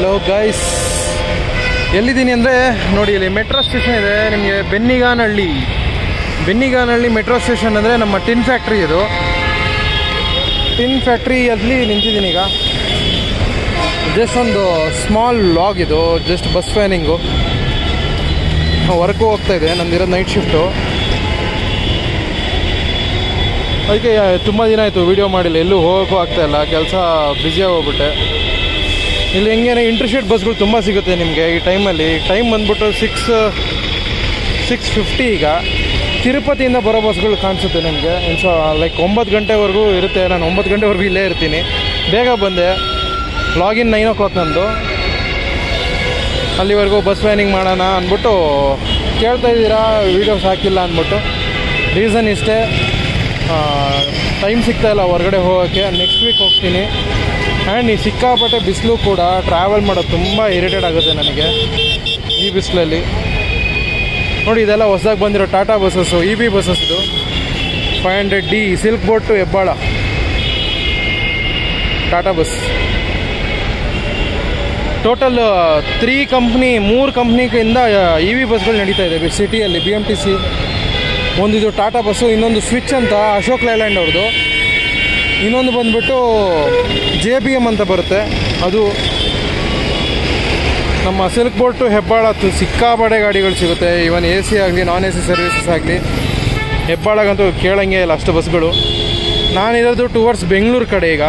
Hello guys, ಎಲ್ಲಿದ್ದೀನಿ ಅಂದರೆ ನೋಡಿ, ಇಲ್ಲಿ ಮೆಟ್ರೋ ಸ್ಟೇಷನ್ ಇದೆ ನಿಮಗೆ. ಬೆನ್ನಿಗಾನಹಳ್ಳಿ ಮೆಟ್ರೋ ಸ್ಟೇಷನ್ ಅಂದರೆ ನಮ್ಮ ಟಿನ್ ಫ್ಯಾಕ್ಟ್ರಿ. ಇದು ಟಿನ್ ಫ್ಯಾಕ್ಟ್ರಿಯಲ್ಲಿ ನಿಂತಿದ್ದೀನಿ ಈಗ. ಜಸ್ಟ್ ಒಂದು ಸ್ಮಾಲ್ ಲಾಗ್ ಇದು, ಜಸ್ಟ್ ಬಸ್ ಫ್ಯಾನಿಂಗು. ವರ್ಕು ಹೋಗ್ತಾ ಇದೆ, ನಂದಿರೋದು ನೈಟ್ ಶಿಫ್ಟು. ಅದಕ್ಕೆ ತುಂಬ ದಿನ ಆಯಿತು ವೀಡಿಯೋ ಮಾಡಿಲ್ಲ, ಎಲ್ಲೂ ಹೋಗೋಕ್ಕೂ ಆಗ್ತಾಯಿಲ್ಲ, ಕೆಲಸ ಬ್ಯುಸಿಯಾಗಿ ಹೋಗ್ಬಿಟ್ಟೆ. ಇಲ್ಲಿ ಹೆಂಗೇನೆ ಇಂಟರ್ಶಿಟ್ ಬಸ್ಗಳು ತುಂಬ ಸಿಗುತ್ತೆ ನಿಮಗೆ ಈ ಟೈಮಲ್ಲಿ. ಟೈಮ್ ಬಂದ್ಬಿಟ್ಟು 6:50 ಈಗ. ತಿರುಪತಿಯಿಂದ ಬರೋ ಬಸ್ಗಳು ಕಾಣಿಸುತ್ತೆ ನಿಮಗೆ. ಲೈಕ್ 9 ಗಂಟೆವರೆಗೂ ಇರುತ್ತೆ. ನಾನು 9 ಗಂಟೆವರೆಗೂ ಇಲ್ಲೇ ಇರ್ತೀನಿ. ಬೇಗ ಬಂದೆ. ಲಾಗಿನ್ 9 o'clock ನಂದು. ಅಲ್ಲಿವರೆಗೂ ಬಸ್ ವ್ಯಾನಿಂಗ್ ಮಾಡೋಣ ಅಂದ್ಬಿಟ್ಟು ಕೇಳ್ತಾಯಿದ್ದೀರಾ, ವೀಡಿಯೋಸ್ ಹಾಕಿಲ್ಲ ಅಂದ್ಬಿಟ್ಟು. ರೀಸನ್ ಇಷ್ಟೇ, ಟೈಮ್ ಸಿಗ್ತಾಯಿಲ್ಲ ಹೊರಗಡೆ ಹೋಗೋಕ್ಕೆ. ನೆಕ್ಸ್ಟ್ ವೀಕ್ ಹೋಗ್ತೀನಿ. ಆ್ಯಂಡ್ ಈ ಸಿಕ್ಕಾಪಟ್ಟೆ ಬಿಸಿಲು ಕೂಡ, ಟ್ರಾವೆಲ್ ಮಾಡೋದು ತುಂಬ ಇರಿಟೇಟ್ ಆಗುತ್ತೆ ನನಗೆ ಈ ಬಿಸಿಲಲ್ಲಿ. ನೋಡಿ, ಇದೆಲ್ಲ ಹೊಸದಾಗಿ ಬಂದಿರೋ ಟಾಟಾ ಬಸ್ಸಸ್ಸು, EB ಬಸ್ಸಸ್. ಇದು 500D silk board to Hebbal Tata bus. Total 3 ಕಂಪ್ನಿಯಿಂದ EV ಬಸ್ಗಳು ನಡೀತಾ ಇದೆ ಸಿಟಿಯಲ್ಲಿ. BMTC ಒಂದಿದು ಟಾಟಾ ಬಸ್ಸು, ಇನ್ನೊಂದು ಸ್ವಿಚ್ ಅಂತ ಅಶೋಕ್ ಲೈಲ್ಯಾಂಡ್ ಅವ್ರದ್ದು, ಇನ್ನೊಂದು ಬಂದುಬಿಟ್ಟು JBM ಅಂತ ಬರುತ್ತೆ. ಅದು ನಮ್ಮ ಸಿಲ್ಕ್ ಬೋಟ್ ಟು ಹೆಬ್ಬಾಳ ಸಿಕ್ಕಾಪಟ್ಟೆ ಗಾಡಿಗಳು ಸಿಗುತ್ತೆ. ಇವನ್ AC ಆಗಲಿ, ನಾನ್ AC ಸರ್ವಿಸಸ್ ಆಗಲಿ. ಹೆಬ್ಬಾಳಗಂತೂ ಕೇಳಂಗೆ ಇಲ್ಲ, ಅಷ್ಟು ಬಸ್ಗಳು. ನಾನಿರೋದು ಟುವರ್ಡ್ಸ್ ಬೆಂಗಳೂರು ಕಡೆ ಈಗ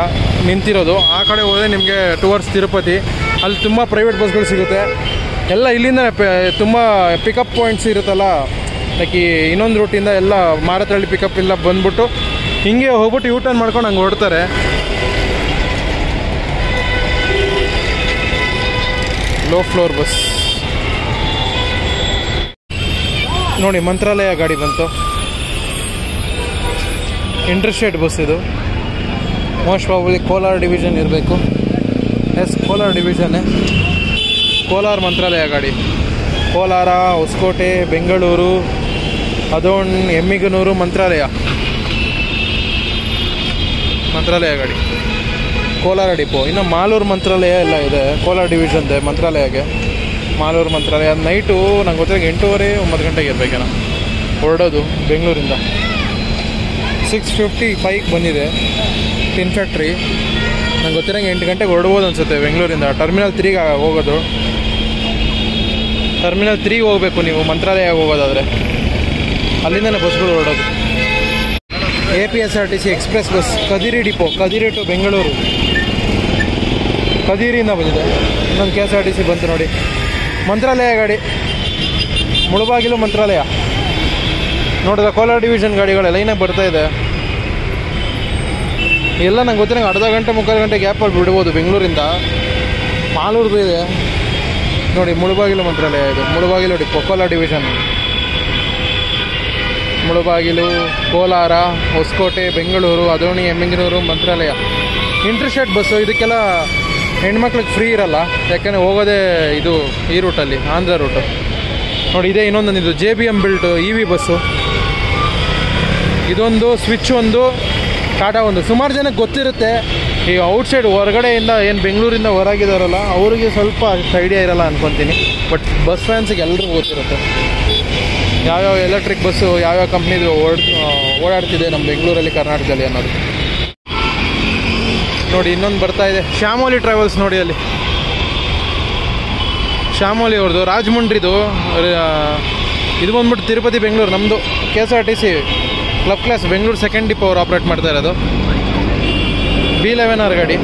ನಿಂತಿರೋದು. ಆ ಕಡೆ ಹೋದರೆ ನಿಮಗೆ ಟುವರ್ಡ್ಸ್ ತಿರುಪತಿ, ಅಲ್ಲಿ ತುಂಬ ಪ್ರೈವೇಟ್ ಬಸ್ಗಳು ಸಿಗುತ್ತೆ. ಎಲ್ಲ ಇಲ್ಲಿಂದ ತುಂಬ ಪಿಕಪ್ ಪಾಯಿಂಟ್ಸ್ ಇರುತ್ತಲ್ಲ, ಲೈಕ್ ಈ ಇನ್ನೊಂದು ರೂಟಿಂದ ಎಲ್ಲ ಮಾರತಹಳ್ಳಿ ಪಿಕಪ್ ಇಲ್ಲ ಬಂದ್ಬಿಟ್ಟು ಹಿಂಗೆ ಹೋಗ್ಬಿಟ್ಟು U-turn ಮಾಡ್ಕೊಂಡು ಹಂಗೆ ಹೊಡ್ತಾರೆ. ಲೋ ಫ್ಲೋರ್ ಬಸ್ ನೋಡಿ, ಮಂತ್ರಾಲಯ ಗಾಡಿ ಬಂತು. ಇಂಟರ್ಸ್ಟೇಟ್ ಬಸ್ ಇದು. ಮೋಸ್ಟ್ ಪ್ರಾಬಬ್ಲಿ ಕೋಲಾರ ಡಿವಿಷನ್ ಇರಬೇಕು. ಎಸ್, ಕೋಲಾರ ಡಿವಿಷನ್ನೇ. ಕೋಲಾರ ಮಂತ್ರಾಲಯ ಗಾಡಿ. ಕೋಲಾರ, ಹೊಸಕೋಟೆ, ಬೆಂಗಳೂರು, ಅದೋಣ್, ಎಮ್ಮಿಗನೂರು, ಮಂತ್ರಾಲಯ ಗಾಡಿ. ಕೋಲಾರ ಡಿಪೋ. ಇನ್ನು ಮಾಲೂರು ಮಂತ್ರಾಲಯ ಎಲ್ಲ ಇದೆ ಕೋಲಾರ ಡಿವಿಷನ್ದೆ. ಮಂತ್ರಾಲಯಗೆ ಮಾಲೂರು ಮಂತ್ರಾಲಯ ನೈಟು ನಂಗೆ ಗೊತ್ತಿರೋ 8:30-9 ಗಂಟೆಗೆ ಇರಬೇಕೇನೋ ಹೊರಡೋದು ಬೆಂಗಳೂರಿಂದ. 6:55 ಬಂದಿದೆ ಟಿನ್ ಫ್ಯಾಕ್ಟ್ರಿ. ನಂಗೆ ಗೊತ್ತಿರೋಂಗೆ 8 ಗಂಟೆಗೆ ಹೊರಡ್ಬೋದು ಅನಿಸುತ್ತೆ ಬೆಂಗಳೂರಿಂದ. ಟರ್ಮಿನಲ್ 3ಗೆ ಹೋಗೋದು. ಟರ್ಮಿನಲ್ 3 ಹೋಗಬೇಕು ನೀವು ಮಂತ್ರಾಲಯ ಹೋಗೋದಾದರೆ. ಅಲ್ಲಿಂದನೇ ಬಸ್ಗಳು ಹೊರಡೋದು. APSRTC express bus Kadiri depot, Kadiri to Bengaluru. ಕದಿರಿಯಿಂದ ಬಂದಿದೆ. ಇನ್ನೊಂದು KSRTC ಬಂತು ನೋಡಿ. ಮಂತ್ರಾಲಯ ಗಾಡಿ, ಮುಳಬಾಗಿಲು ಮಂತ್ರಾಲಯ. ನೋಡಿದ ಕೋಲಾರ ಡಿವಿಷನ್ ಗಾಡಿಗಳೆಲ್ಲ ಲೈನಾಗಿ ಬರ್ತಾ ಇದೆ. ಎಲ್ಲ ನಂಗೆ ಗೊತ್ತಿರಂಗೆ ಅರ್ಧ ಗಂಟೆ 3/4 ಗಂಟೆ ಗ್ಯಾಪಲ್ಲಿ ಬಿಡ್ಬೋದು ಬೆಂಗಳೂರಿಂದ. ಮಾಲೂರು ಇದೆ ನೋಡಿ, ಮುಳಬಾಗಿಲು ಮಂತ್ರಾಲಯ. ಇದು Mulbagal depot, Kolar division. Mulbagal, Kolar, Hoskote, Bengaluru, Adoni, Emmiganur, Mantralaya. Interstate bus. ಇದಕ್ಕೆಲ್ಲ ಹೆಣ್ಮಕ್ಳಿಗೆ ಫ್ರೀ ಇರಲ್ಲ, ಯಾಕೆಂದರೆ ಹೋಗೋದೇ ಇದು ಈ ರೂಟಲ್ಲಿ, ಆಂಧ್ರ ರೂಟು. ನೋಡಿ, ಇದೇ ಇನ್ನೊಂದು ಇದು JBM ಬಿಲ್ಟ್ EV ಬಸ್ಸು. ಇದೊಂದು ಸ್ವಿಚ್, ಒಂದು ಟಾಟಾ ಒಂದು. ಸುಮಾರು ಜನಕ್ಕೆ ಗೊತ್ತಿರುತ್ತೆ. ಈ ಔಟ್ಸೈಡ್ ಹೊರಗಡೆಯಿಂದ ಏನು ಬೆಂಗಳೂರಿಂದ ಹೊರಗಿದಾರಲ್ಲ ಅವರಿಗೆ ಸ್ವಲ್ಪ ಅಷ್ಟು ಐಡಿಯಾ ಇರಲ್ಲ ಅಂದ್ಕೊತೀನಿ. ಬಟ್ ಬಸ್ ಫ್ಯಾನ್ಸಿಗೆ ಎಲ್ರಿಗೂ ಗೊತ್ತಿರುತ್ತೆ ಯಾವ್ಯಾವ ಎಲೆಕ್ಟ್ರಿಕ್ ಬಸ್ಸು ಯಾವ್ಯಾವ ಕಂಪ್ನಿದು ಓಡಾಡ್ತಿದೆ ನಮ್ಮ ಬೆಂಗಳೂರಲ್ಲಿ, ಕರ್ನಾಟಕದಲ್ಲಿ ಅನ್ನೋದು. ನೋಡಿ, ಇನ್ನೊಂದು ಬರ್ತಾ ಇದೆ ಶ್ಯಾಮೋಲಿ ಟ್ರಾವೆಲ್ಸ್. ನೋಡಿ ಅಲ್ಲಿ ಶ್ಯಾಮೋಲಿ ಅವ್ರದ್ದು, ರಾಜಮುಂಡ್ರಿದು. ಇದು ಬಂದ್ಬಿಟ್ಟು ತಿರುಪತಿ ಬೆಂಗಳೂರು. ನಮ್ಮದು KSRTC club class Bengaluru 2nd depot ಅವ್ರು ಆಪ್ರೇಟ್ ಮಾಡ್ತಾ ಇರೋದು. B11R ಗಾಡಿ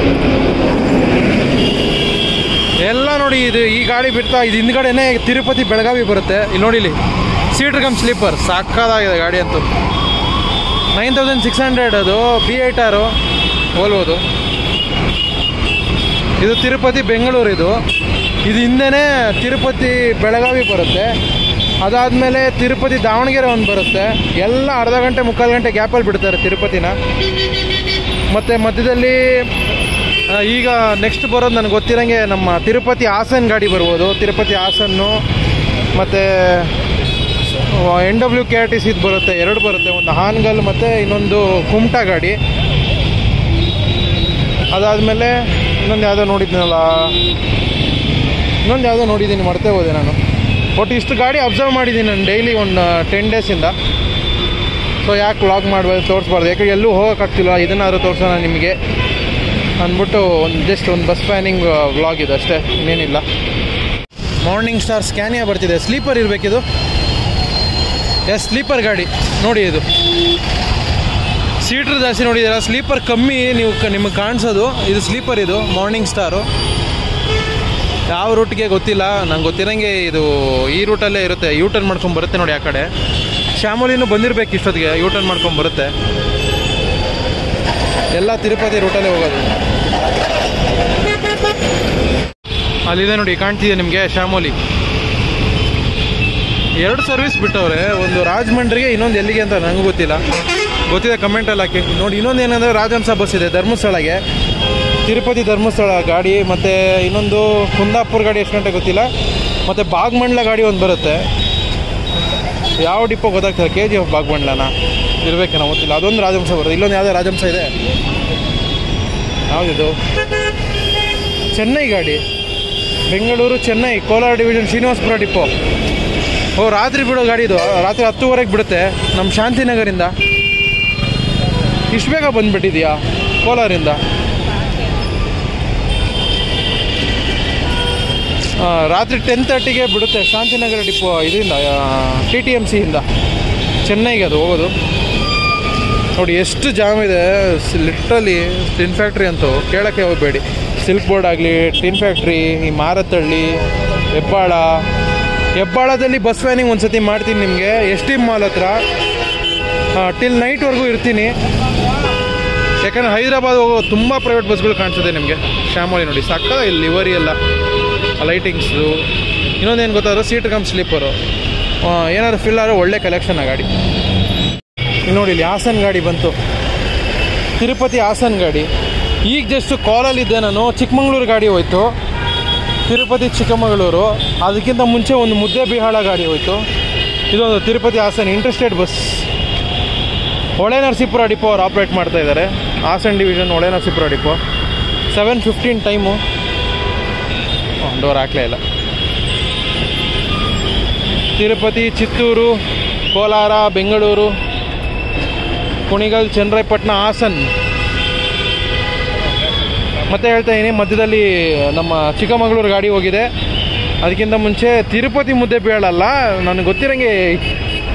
ಎಲ್ಲ ನೋಡಿ. ಇದು ಈ ಗಾಡಿ ಬಿಡ್ತಾ ಇದು ಹಿಂದ್ಗಡೆನೇ ತಿರುಪತಿ ಬೆಳಗಾವಿ ಬರುತ್ತೆ. ಇಲ್ಲಿ ನೋಡಿ, ಇಲ್ಲಿ ಸೀಟ್ರ್ ಕಮ್ ಸ್ಲೀಪರ್ ಸಾಕಾಗಿದೆ ಗಾಡಿ ಅಂತೂ. 9600 ಅದು B8R ಹೋಲ್ಬೋದು. ಇದು ತಿರುಪತಿ ಬೆಂಗಳೂರು. ಇದು ಹಿಂದೆನೇ ತಿರುಪತಿ ಬೆಳಗಾವಿ ಬರುತ್ತೆ. ಅದಾದಮೇಲೆ ತಿರುಪತಿ ದಾವಣಗೆರೆ ಒಂದು ಬರುತ್ತೆ. ಎಲ್ಲ ಅರ್ಧ ಗಂಟೆ 3/4 ಗಂಟೆ ಗ್ಯಾಪಲ್ಲಿ ಬಿಡ್ತಾರೆ ತಿರುಪತಿನ. ಮತ್ತು ಮಧ್ಯದಲ್ಲಿ ಈಗ ನೆಕ್ಸ್ಟ್ ಬರೋದು ನನಗೆ ಗೊತ್ತಿರೋಂಗೆ ನಮ್ಮ ತಿರುಪತಿ ಹಾಸನ್ ಗಾಡಿ ಬರ್ಬೋದು. ತಿರುಪತಿ ಹಾಸನ್ನು ಮತ್ತು NWKRTC ಇದು ಬರುತ್ತೆ. 2 ಬರುತ್ತೆ, ಒಂದು ಹಾನಗಲ್ ಮತ್ತು ಇನ್ನೊಂದು ಕುಮಟಾ ಗಾಡಿ. ಅದಾದಮೇಲೆ ಇನ್ನೊಂದು ಯಾವುದೋ ನೋಡಿದ್ನಲ್ಲ, ಇನ್ನೊಂದು ಯಾವುದೋ ನೋಡಿದ್ದೀನಿ, ಮರ್ತೇ ಹೋದೆ ನಾನು. ಒಟ್ಟು ಇಷ್ಟು ಗಾಡಿ ಅಬ್ಸರ್ವ್ ಮಾಡಿದ್ದೀನಿ ನಾನು ಡೈಲಿ ಒಂದು 10 ಡೇಸಿಂದ. ಸೊ ಯಾಕೆ ವ್ಲಾಗ್ ಮಾಡ್ಬೋದು, ತೋರಿಸ್ಬಾರ್ದು, ಯಾಕೆ ಎಲ್ಲೂ ಹೋಗೋಕ್ಕಾಗ್ತಿಲ್ಲ, ಇದನ್ನಾದ್ರೂ ತೋರಿಸೋಣ ನಿಮಗೆ ಅಂದ್ಬಿಟ್ಟು ಜಸ್ಟ್ ಒಂದು ಬಸ್ ಪ್ಯಾನಿಂಗ್ ವ್ಲಾಗ್ ಇದು ಅಷ್ಟೇ, ಇನ್ನೇನಿಲ್ಲ. ಮಾರ್ನಿಂಗ್ ಸ್ಟಾರ್ ಸ್ಕ್ಯಾನಿಯಾ ಬರ್ತಿದೆ. ಸ್ಲೀಪರ್ ಇರಬೇಕಿದು. ಎಸ್, ಸ್ಲೀಪರ್ ಗಾಡಿ ನೋಡಿ. ಇದು ಸೀಟ್ರ್ ಜಾಸ್ತಿ ನೋಡಿದ್ದೀರಾ, ಸ್ಲೀಪರ್ ಕಮ್ಮಿ ನಿಮಗೆ ಕಾಣಿಸೋದು. ಇದು ಸ್ಲೀಪರ್, ಇದು ಮಾರ್ನಿಂಗ್ ಸ್ಟಾರು. ಯಾವ ರೂಟ್ಗೆ ಗೊತ್ತಿಲ್ಲ, ನಂಗೆ ಗೊತ್ತಿರೋಂಗೆ ಇದು ಈ ರೂಟಲ್ಲೇ ಇರುತ್ತೆ. ಯೂ ಟರ್ನ್ ಮಾಡ್ಕೊಂಡು ಬರುತ್ತೆ ನೋಡಿ ಆ ಕಡೆ. ಶ್ಯಾಮಲಿನೂ ಬಂದಿರಬೇಕು ಇಷ್ಟೊತ್ತಿಗೆ, ಯೂ ಟರ್ನ್ ಮಾಡ್ಕೊಂಡು ಬರುತ್ತೆ. ಎಲ್ಲ ತಿರುಪತಿ ರೂಟಲ್ಲೇ ಹೋಗೋದು. ಅಲ್ಲಿದೆ ನೋಡಿ, ಕಾಣ್ತಿದೆ ನಿಮಗೆ ಶ್ಯಾಮೋಲಿ. 2 ಸರ್ವಿಸ್ ಬಿಟ್ಟವ್ರೆ, ಒಂದು ರಾಜಮಂಡ್ರಿಗೆ, ಇನ್ನೊಂದು ಎಲ್ಲಿಗೆ ಅಂತ ನನಗೂ ಗೊತ್ತಿದೆ ಕಮೆಂಟಲ್ಲಿ ಹಾಕಿ ನೋಡಿ. ಇನ್ನೊಂದು ಏನಂದರೆ ರಾಜಹಂಸ ಬಸ್ ಇದೆ ಧರ್ಮಸ್ಥಳಗೆ, ತಿರುಪತಿ ಧರ್ಮಸ್ಥಳ ಗಾಡಿ, ಮತ್ತು ಇನ್ನೊಂದು ಕುಂದಾಪುರ ಗಾಡಿ ಎಷ್ಟು ಗಂಟೆ ಗೊತ್ತಿಲ್ಲ, ಮತ್ತು ಬಾಗಮಂಡ್ಲ ಗಾಡಿ ಒಂದು ಬರುತ್ತೆ. ಯಾವ ಡಿಪೋ ಗೊತ್ತಾಗ್ತದೆ, KGF ಬಾಗಮಂಡ್ಲನ ಇರಬೇಕೇನೋ ಗೊತ್ತಿಲ್ಲ. ಅದೊಂದು ರಾಜಹಂಸ ಬರುತ್ತೆ. ಇಲ್ಲೊಂದು ಯಾವುದೇ ರಾಜಹಂಸ ಇದೆ, ಯಾವುದಿದು, ಚೆನ್ನೈ ಗಾಡಿ, ಬೆಂಗಳೂರು ಚೆನ್ನೈ ಕೋಲಾರ ಡಿವಿಷನ್ ಶ್ರೀನಿವಾಸಪುರ ಡಿಪೋ. ರಾತ್ರಿ ಬಿಡೋ ಗಾಡಿ ಇದು, ರಾತ್ರಿ 10:00 ಬಿಡುತ್ತೆ ನಮ್ಮ ಶಾಂತಿನಗರಿಂದ. ಇಷ್ಟು ಬೇಗ ಬಂದುಬಿಟ್ಟಿದೆಯಾ ಕೋಲಾರಿಂದ? ರಾತ್ರಿ 10:30ಗೆ ಬಿಡುತ್ತೆ ಶಾಂತಿನಗರ ಡಿಪೋ ಇದರಿಂದ, TTMCಯಿಂದ ಚೆನ್ನೈಗೆ ಅದು ಹೋಗೋದು. ನೋಡಿ ಎಷ್ಟು ಜಾಮ್ ಇದೆ ಲಿಟ್ರಲಿ. ಟಿನ್ ಫ್ಯಾಕ್ಟ್ರಿ ಅಂತೂ ಕೇಳೋಕ್ಕೆ ಹೋಗಬೇಡಿ. ಸಿಲ್ಕ್ ಬೋರ್ಡ್ ಆಗಲಿ, ಟಿನ್ ಫ್ಯಾಕ್ಟ್ರಿ, ಈ ಮಾರತ್ತಹಳ್ಳಿ, ಹೆಬ್ಬಾಳದಲ್ಲಿ ಬಸ್ ವ್ಯಾನಿಂಗ್ ಒಂದು ಸತಿ ಮಾಡ್ತೀನಿ ನಿಮಗೆ, ST ಮಾಲ್ ಹತ್ರ. ಟಿಲ್ ನೈಟ್ವರೆಗೂ ಇರ್ತೀನಿ, ಯಾಕಂದರೆ ಹೈದರಾಬಾದ್ ಹೋಗೋ ತುಂಬ ಪ್ರೈವೇಟ್ ಬಸ್ಗಳು ಕಾಣಿಸುತ್ತೆ ನಿಮಗೆ. ಶ್ಯಾಮೋಲಿ ನೋಡಿ ಸಕ್ಕದ, ಇಲ್ಲಿ ಲಿವರಿ ಎಲ್ಲ, ಲೈಟಿಂಗ್ಸು. ಇನ್ನೊಂದೇನು ಗೊತ್ತಾದ್ರೆ ಸೀಟ್ ಕಮ್ ಸ್ಲೀಪರು. ಏನಾದರೂ ಫಿಲ್ ಆದರೆ ಒಳ್ಳೆ ಕಲೆಕ್ಷನ್ ಆ ಗಾಡಿ. ಇಲ್ಲಿ ನೋಡಿ, ಇಲ್ಲಿ ಹಾಸನ್ ಗಾಡಿ ಬಂತು, ತಿರುಪತಿ ಹಾಸನ್ ಗಾಡಿ. ಈಗ ಜಸ್ಟ್ ಕಾಲಲ್ಲಿದ್ದೆ ನಾನು. ಚಿಕ್ಕಮಗಳೂರು ಗಾಡಿ ಹೋಯ್ತು, ತಿರುಪತಿ ಚಿಕ್ಕಮಗಳೂರು. ಅದಕ್ಕಿಂತ ಮುಂಚೆ ಒಂದು ಮುದ್ದೇಬಿಹಾಳ ಗಾಡಿ ಹೋಯಿತು. ಇದೊಂದು Tirupati Haasan interstate bus. Hole Narasipura depot ಅವ್ರು ಆಪ್ರೇಟ್ ಮಾಡ್ತಾ ಇದ್ದಾರೆ. Haasan division Hole Narasipura depot. 7:15 time. Door ಹಾಕಲೇ ಇಲ್ಲ. ತಿರುಪತಿ, ಚಿತ್ತೂರು, ಕೋಲಾರ, ಬೆಂಗಳೂರು, ಕುಣಿಗಲ್, ಚನ್ನರಾಯಪಟ್ಟಣ, ಹಾಸನ್. ಮತ್ತೆ ಹೇಳ್ತಾ ಇದ್ದೀನಿ, ಮಧ್ಯದಲ್ಲಿ ನಮ್ಮ ಚಿಕ್ಕಮಗಳೂರು ಗಾಡಿ ಹೋಗಿದೆ. ಅದಕ್ಕಿಂತ ಮುಂಚೆ ತಿರುಪತಿ ಮುದ್ದೇಬಿಹಾಳಲ್ಲ, ನನಗೆ ಗೊತ್ತಿರೋಂಗೆ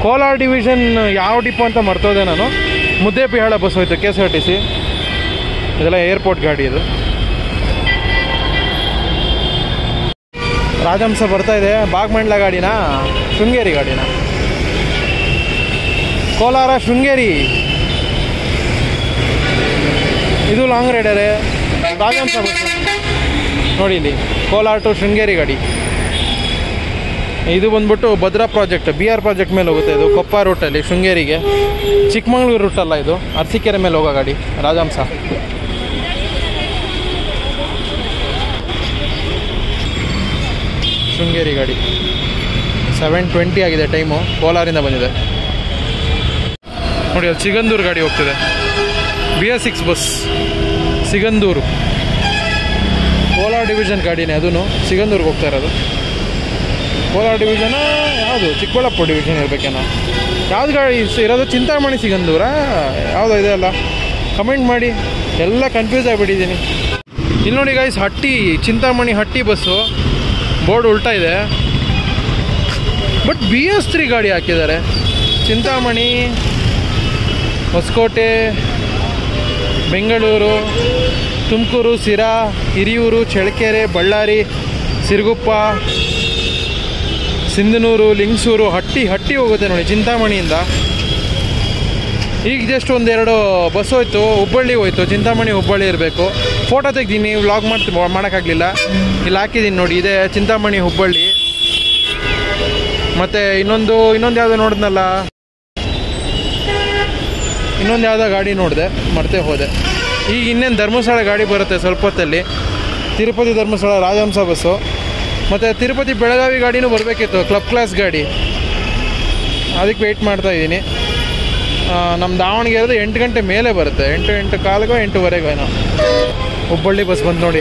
ಕೋಲಾರ ಡಿವಿಷನ್ ಯಾವ ಡಿಪೋ ಅಂತ ಮರ್ತೋದೆ ನಾನು. ಮುದ್ದೇಬಿಹಾಳ ಬಸ್ ಹೋಯ್ತು, KSRTC. ಇದೆಲ್ಲ ಏರ್ಪೋರ್ಟ್ ಗಾಡಿ ಇದು. ರಾಜಹಂಸ ಬರ್ತಾ ಇದೆ. ಬಾಗಮಂಡ್ಲ ಗಾಡಿನ, ಶೃಂಗೇರಿ ಗಾಡಿನ, ಕೋಲಾರ ಶೃಂಗೇರಿ. ಇದು ಲಾಂಗ್ ರೈಡರೇ, ರಾಜಹಂಸ ಬಸ್ ನೋಡಿ. ಇಲ್ಲಿ ಕೋಲಾರ ಟು ಶೃಂಗೇರಿ ಗಾಡಿ. ಇದು ಬಂದ್ಬಿಟ್ಟು ಭದ್ರಾ ಪ್ರಾಜೆಕ್ಟ್, BR ಪ್ರಾಜೆಕ್ಟ್ ಮೇಲೆ ಹೋಗುತ್ತೆ. ಇದು ಕೊಪ್ಪ ರೂಟಲ್ಲಿ ಶೃಂಗೇರಿಗೆ. ಚಿಕ್ಕಮಗಳೂರು ರೂಟಲ್ಲ ಇದು, ಅರಸೀಕೆರೆ ಮೇಲೆ ಹೋಗೋ ಗಾಡಿ ರಾಜಹಂಸ. ಶೃಂಗೇರಿ ಗಾಡಿ 7:20 ಆಗಿದೆ ಟೈಮು. ಕೋಲಾರಿಂದ ಬಂದಿದೆ ನೋಡಿ. ಅಲ್ಲಿ ಸಿಗಂದೂರು ಗಾಡಿ ಹೋಗ್ತಿದೆ, BS6 bus Sigandur. Kolar division ಗಾಡಿನೇ ಅದೂ, ಸಿಗಂದೂರಿಗೆ ಹೋಗ್ತಾ ಇರೋದು. ಕೋಲಾರ ಡಿವಿಷನ್ ಯಾವುದು, ಚಿಕ್ಕಬಳ್ಳಾಪುರ ಡಿವಿಷನ್ ಇರಬೇಕೇನೋ. ಯಾವ್ದು ಗಾಡಿ ಇರೋದು, ಚಿಂತಾಮಣಿ ಸಿಗಂದೂರ ಯಾವುದೋ ಇದೆ ಅಲ್ಲ, ಕಮೆಂಟ್ ಮಾಡಿ. ಎಲ್ಲ ಕನ್ಫ್ಯೂಸ್ ಆಗಿಬಿಟ್ಟಿದ್ದೀನಿ. ಇಲ್ಲಿ ನೋಡಿ ಗೈಸ್, ಹಟ್ಟಿ, ಚಿಂತಾಮಣಿ ಹಟ್ಟಿ ಬಸ್ಸು. ಬೋರ್ಡ್ ಉಲ್ಟಾ ಇದೆ, ಬಟ್ BS3 ಗಾಡಿ ಹಾಕಿದ್ದಾರೆ. ಚಿಂತಾಮಣಿ, ಹೊಸಕೋಟೆ, ಬೆಂಗಳೂರು, ತುಮಕೂರು, ಸಿರಾ, ಹಿರಿಯೂರು, ಚಳ್ಳಕೆರೆ, ಬಳ್ಳಾರಿ, ಸಿರುಗುಪ್ಪ, ಸಿಂಧನೂರು, ಲಿಂಗಸೂರು, ಹಟ್ಟಿ ಹೋಗುತ್ತೆ ನೋಡಿ ಚಿಂತಾಮಣಿಯಿಂದ. ಈಗ ಜಸ್ಟ್ ಒಂದೆರಡು ಬಸ್ ಹೋಯ್ತು, ಹುಬ್ಬಳ್ಳಿ ಹೋಯ್ತು. ಚಿಂತಾಮಣಿ ಹುಬ್ಬಳ್ಳಿ ಇರಬೇಕು. ಫೋಟೋ ತೆಗ್ದೀನಿ, ವ್ಲಾಗ್ ಮಾಡೋಕ್ಕಾಗಲಿಲ್ಲ. ಇಲ್ಲಿ ಹಾಕಿದ್ದೀನಿ ನೋಡಿ, ಇದೆ ಚಿಂತಾಮಣಿ ಹುಬ್ಬಳ್ಳಿ. ಮತ್ತು ಇನ್ನೊಂದು ಯಾವುದೋ ನೋಡಿದ್ನಲ್ಲ, ಇನ್ನೊಂದು ಯಾವುದೋ ಗಾಡಿ ನೋಡಿದೆ, ಮರ್ತೇ ಹೋದೆ. ಈಗ ಇನ್ನೇನು ಧರ್ಮಸ್ಥಳ ಗಾಡಿ ಬರುತ್ತೆ ಸ್ವಲ್ಪ ಹೊತ್ತಲ್ಲಿ. ತಿರುಪತಿ ಧರ್ಮಸ್ಥಳ ರಾಜಹಂಸ ಬಸ್ಸು. ಮತ್ತು ತಿರುಪತಿ ಬೆಳಗಾವಿ ಗಾಡಿನೂ ಬರಬೇಕಿತ್ತು, ಕ್ಲಬ್ ಕ್ಲಾಸ್ ಗಾಡಿ. ಅದಕ್ಕೆ ವೆಯ್ಟ್ ಮಾಡ್ತಾಯಿದ್ದೀನಿ. ನಮ್ಮ ದಾವಣಗೆರೆದು 8 ಗಂಟೆ ಮೇಲೆ ಬರುತ್ತೆ, 8:15 8:20 ಏನೋ. ಹುಬ್ಬಳ್ಳಿ ಬಸ್ ಬಂದು ನೋಡಿ.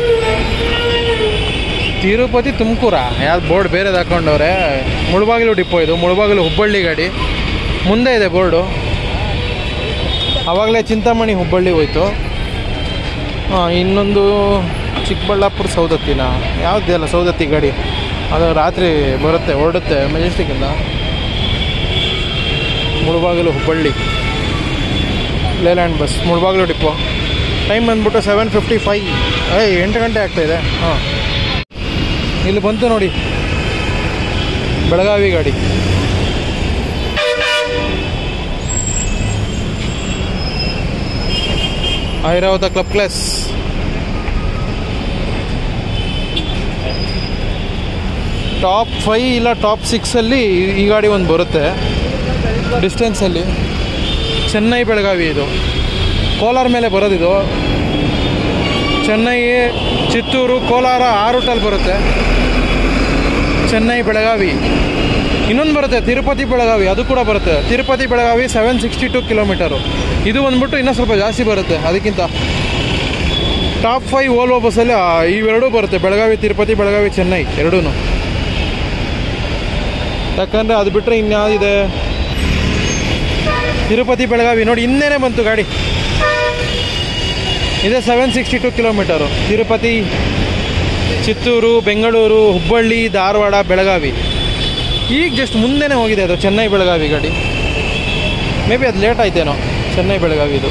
ತಿರುಪತಿ ತುಮಕೂರ ಯಾವ್ದು ಬೋರ್ಡ್ ಬೇರೆದು ಹಾಕೊಂಡವ್ರೆ. ಮುಳಬಾಗಿಲು ಡಿಪೋ ಇದು, ಮುಳಬಾಗಿಲು ಹುಬ್ಬಳ್ಳಿ ಗಾಡಿ ಮುಂದೆ ಇದೆ ಬೋರ್ಡು. ಆವಾಗಲೇ ಚಿಂತಾಮಣಿ ಹುಬ್ಬಳ್ಳಿ ಹೋಯ್ತು. ಇನ್ನೊಂದು ಚಿಕ್ಕಬಳ್ಳಾಪುರ ಸೌದತ್ತಿನ ಯಾವುದೇ ಅಲ್ಲ, ಸೌದತ್ತಿ ಗಾಡಿ ಅದು ರಾತ್ರಿ ಬರುತ್ತೆ, ಹೊರಡುತ್ತೆ ಮೆಜೆಸ್ಟಿಕ್ಕಿಂದ. Mulbagal Hubballi Leyland bus, Mulbagal depot. Time ಬಂದ್ಬಿಟ್ಟು 7:55. 8 ಗಂಟೆ ಆಗ್ತಾಯಿದೆ. ಇಲ್ಲಿ ಬಂತು ನೋಡಿ ಬೆಳಗಾವಿ ಗಾಡಿ. Airavata club class. ಟಾಪ್ 5 ಇಲ್ಲ ಟಾಪ್ 6 ಈ ಗಾಡಿ ಒಂದು ಬರುತ್ತೆ ಡಿಸ್ಟೆನ್ಸಲ್ಲಿ. ಚೆನ್ನೈ ಬೆಳಗಾವಿ ಇದು, ಕೋಲಾರ ಮೇಲೆ ಬರೋದಿದು. ಚೆನ್ನೈ, ಚಿತ್ತೂರು, ಕೋಲಾರ ಆ ರೂಟಲ್ಲಿ ಬರುತ್ತೆ. ಚೆನ್ನೈ ಬೆಳಗಾವಿ. ಇನ್ನೊಂದು ಬರುತ್ತೆ ತಿರುಪತಿ ಬೆಳಗಾವಿ, ಅದು ಕೂಡ ಬರುತ್ತೆ. ತಿರುಪತಿ ಬೆಳಗಾವಿ 762 ಕಿಲೋಮೀಟರು. ಇದು ಬಂದ್ಬಿಟ್ಟು ಇನ್ನೂ ಸ್ವಲ್ಪ ಜಾಸ್ತಿ ಬರುತ್ತೆ ಅದಕ್ಕಿಂತ. ಟಾಪ್ 5 ಓಲ್ವೋ ಬಸ್ಸಲ್ಲಿ ಇವೆರಡೂ ಬರುತ್ತೆ, ಬೆಳಗಾವಿ ತಿರುಪತಿ, ಬೆಳಗಾವಿ ಚೆನ್ನೈ ಎರಡೂ. ಯಾಕಂದರೆ ಅದು ಬಿಟ್ಟರೆ ಇನ್ಯಾವುದಿದೆ, ತಿರುಪತಿ ಬೆಳಗಾವಿ ನೋಡಿ ಇನ್ನೇನೆ ಬಂತು ಗಾಡಿ. ಇದೆ 762 ಕಿಲೋಮೀಟರು. ತಿರುಪತಿ, ಚಿತ್ತೂರು, ಬೆಂಗಳೂರು, ಹುಬ್ಬಳ್ಳಿ, ಧಾರವಾಡ, ಬೆಳಗಾವಿ. ಈಗ ಜಸ್ಟ್ ಮುಂದೆನೇ ಹೋಗಿದೆ ಅದು ಚೆನ್ನೈ ಬೆಳಗಾವಿ ಗಾಡಿ. ಮೇ ಬಿ ಅದು ಲೇಟ್ ಆಯ್ತೇನೋ ಚೆನ್ನೈ ಬೆಳಗಾವಿ ಇದು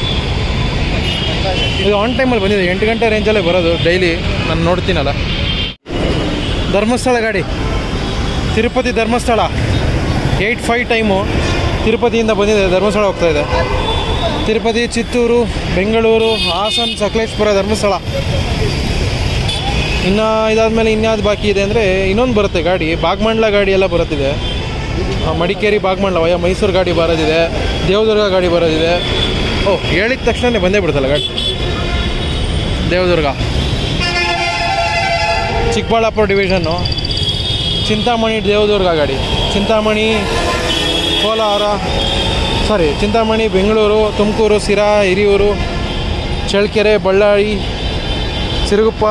ಆನ್ ಟೈಮಲ್ಲಿ ಬಂದಿದೆ. 8 ಗಂಟೆ ರೇಂಜಲ್ಲೇ ಬರೋದು ಡೈಲಿ, ನಾನು ನೋಡ್ತೀನಲ್ಲ. ಧರ್ಮಸ್ಥಳ ಗಾಡಿ, ತಿರುಪತಿ ಧರ್ಮಸ್ಥಳ 8:05 ಟೈಮು. ತಿರುಪತಿಯಿಂದ ಬಂದಿದೆ, ಧರ್ಮಸ್ಥಳ ಹೋಗ್ತಾಯಿದೆ. ತಿರುಪತಿ, ಚಿತ್ತೂರು, ಬೆಂಗಳೂರು, ಹಾಸನ, ಸಕಲೇಶ್ಪುರ, ಧರ್ಮಸ್ಥಳ. ಇನ್ನು ಇದಾದಮೇಲೆ ಇನ್ಯಾವುದು ಬಾಕಿ ಇದೆ ಅಂದರೆ ಇನ್ನೊಂದು ಬರುತ್ತೆ ಗಾಡಿ, ಬಾಗಮಂಡ್ಲ ಗಾಡಿ ಎಲ್ಲ ಬರುತ್ತಿದೆ. ಮಡಿಕೇರಿ, ಬಾಗಮಂಡ್ಲ ವಯ ಮೈಸೂರು ಗಾಡಿ ಬರೋದಿದೆ, ದೇವದುರ್ಗ ಗಾಡಿ ಬರೋದಿದೆ. ಹೇಳಿದ ತಕ್ಷಣ ಬಂದೇ ಬಿಡುತ್ತಲ್ಲ ಗಾಡಿ. ದೇವದುರ್ಗ, ಚಿಕ್ಕಬಳ್ಳಾಪುರ ಡಿವಿಷನ್ನು, ಚಿಂತಾಮಣಿ, ದೇವದುರ್ಗ ಗಾಡಿ. ಚಿಂತಾಮಣಿ, ಕೋಲಾರ, ಚಿಂತಾಮಣಿ, ಬೆಂಗಳೂರು, ತುಮಕೂರು, ಸಿರಾ, ಹಿರಿಯೂರು, ಚಳ್ಳಕೆರೆ, ಬಳ್ಳಾರಿ, ಸಿರುಗುಪ್ಪ,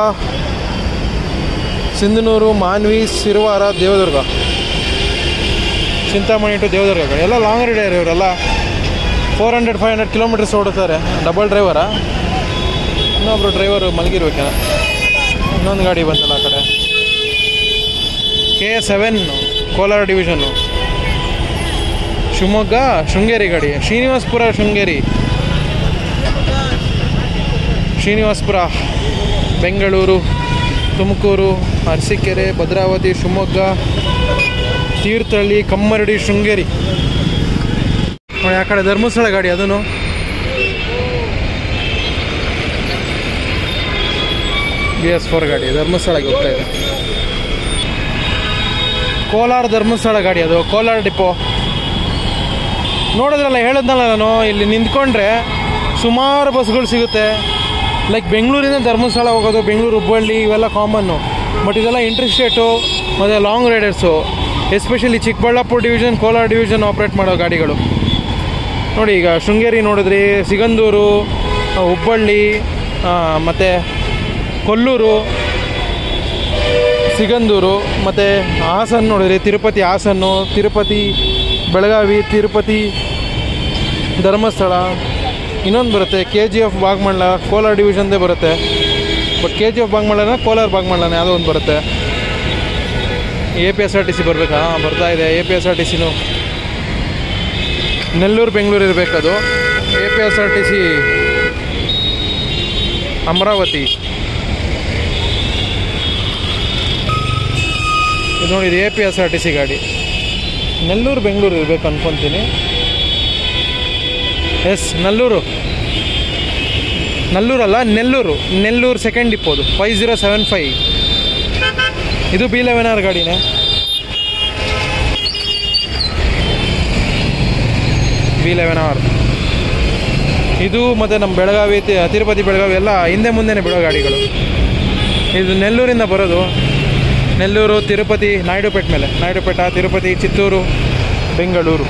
ಸಿಂಧನೂರು, ಮಾನ್ವಿ, ಸಿರುವಾರ, ದೇವದುರ್ಗ. ಚಿಂತಾಮಣಿ ಟು ದೇವದುರ್ಗ ಗಾಡಿ ಎಲ್ಲ ಲಾಂಗ್ ರೈಡರ್. ಇವರೆಲ್ಲ 400-500 ಕಿಲೋಮೀಟರ್ಸ್ ಓಡುತ್ತಾರೆ. ಡಬಲ್ ಡ್ರೈವರಾ, ಇನ್ನೊಬ್ಬರು ಡ್ರೈವರು ಮಲಗಿರ್ಬೇಕೇನ. ಇನ್ನೊಂದು ಗಾಡಿ ಬಂತಲ್ಲ ಆ ಕಡೆ, K7 ಕೋಲಾರ ಡಿವಿಷನ್ನು. ಶಿವಮೊಗ್ಗ, ಶೃಂಗೇರಿ ಗಾಡಿ, ಶ್ರೀನಿವಾಸಪುರ, ಶ್ರೀನಿವಾಸಪುರ, ಬೆಂಗಳೂರು, ತುಮಕೂರು, ಅರಸೀಕೆರೆ, ಭದ್ರಾವತಿ, ಶಿವಮೊಗ್ಗ, ತೀರ್ಥಹಳ್ಳಿ, ಕಮ್ಮರಡಿ, ಶೃಂಗೇರಿ. ಆ ಕಡೆ ಧರ್ಮಸ್ಥಳ ಗಾಡಿ, ಅದೂ BS4 ಗಾಡಿ ಧರ್ಮಸ್ಥಳಕ್ಕೆ ಹೋಗ್ತಾ ಇದೆ. ಕೋಲಾರ ಧರ್ಮಸ್ಥಳ ಗಾಡಿ, ಅದು ಕೋಲಾರ ಡಿಪೋ. ನೋಡಿದ್ರಲ್ಲ, ಹೇಳಿದ್ನಲ್ಲ ನಾನು, ಇಲ್ಲಿ ನಿಂತ್ಕೊಂಡ್ರೆ ಸುಮಾರು ಬಸ್ಗಳು ಸಿಗುತ್ತೆ. ಲೈಕ್ ಬೆಂಗಳೂರಿಂದ ಧರ್ಮಸ್ಥಳ ಹೋಗೋದು, ಬೆಂಗಳೂರು, ಹುಬ್ಬಳ್ಳಿ ಇವೆಲ್ಲ ಕಾಮನ್ನು. ಬಟ್ ಇದೆಲ್ಲ ಇಂಟ್ರೆಸ್ಟೇಟು ಮತ್ತು long riders, especially Chikkaballapur division, Kolar division operate ಮಾಡೋ ಗಾಡಿಗಳು. ನೋಡಿ, ಈಗ ಶೃಂಗೇರಿ ನೋಡಿದ್ರಿ, ಸಿಗಂದೂರು, ಹುಬ್ಬಳ್ಳಿ, ಮತ್ತು ಕೊಲ್ಲೂರು, ಸಿಗಂದೂರು, ಮತ್ತು ಹಾಸನ ನೋಡಿದ್ರಿ, ತಿರುಪತಿ, ಹಾಸನ್ನು, ತಿರುಪತಿ ಬೆಳಗಾವಿ, ತಿರುಪತಿ ಧರ್ಮಸ್ಥಳ. ಇನ್ನೊಂದು ಬರುತ್ತೆ KGF ಬಾಗಮಂಡ್ಲ, ಕೋಲಾರ ಡಿವಿಷನ್ದೇ ಬರುತ್ತೆ. ಬಟ್ KGF ಬಾಗಮಂಡ್ಲನ ಕೋಲಾರ ಬಾಗಮಂಡ್ಲನ ಯಾವುದೋ ಒಂದು ಬರುತ್ತೆ. APSRTC ಬರಬೇಕಾ? ಬರ್ತಾ ಇದೆ APSRTCನೂ. ನೆಲ್ಲೂರು, ಬೆಂಗಳೂರು ಇರಬೇಕದು. APSRTC ಅಮರಾವತಿ. ಇದು ನೋಡಿ, ಇದು APSRTC ಗಾಡಿ. ನೆಲ್ಲೂರು, ಬೆಂಗಳೂರು ಇರಬೇಕು ಅನ್ಕೊತೀನಿ. ಎಸ್, ನಲ್ಲೂರಲ್ಲ, ನೆಲ್ಲೂರು ಸೆಕೆಂಡ್ ಡಿಪೋದು 5075. ಇದು B11R ಗಾಡಿನೇ. B11R ಇದು. ಮತ್ತು ನಮ್ಮ ಬೆಳಗಾವಿ, ತಿರುಪತಿ, ಬೆಳಗಾವಿ ಎಲ್ಲ ಹಿಂದೆ ಮುಂದೆನೇ ಬಿಡೋ ಗಾಡಿಗಳು. ಇದು ನೆಲ್ಲೂರಿಂದ ಬರೋದು. ನೆಲ್ಲೂರು, ತಿರುಪತಿ, ನಾಯ್ಡುಪೇಟೆ ಮೇಲೆ, ನಾಯ್ಡುಪೇಟ, ತಿರುಪತಿ, ಚಿತ್ತೂರು, ಬೆಂಗಳೂರು.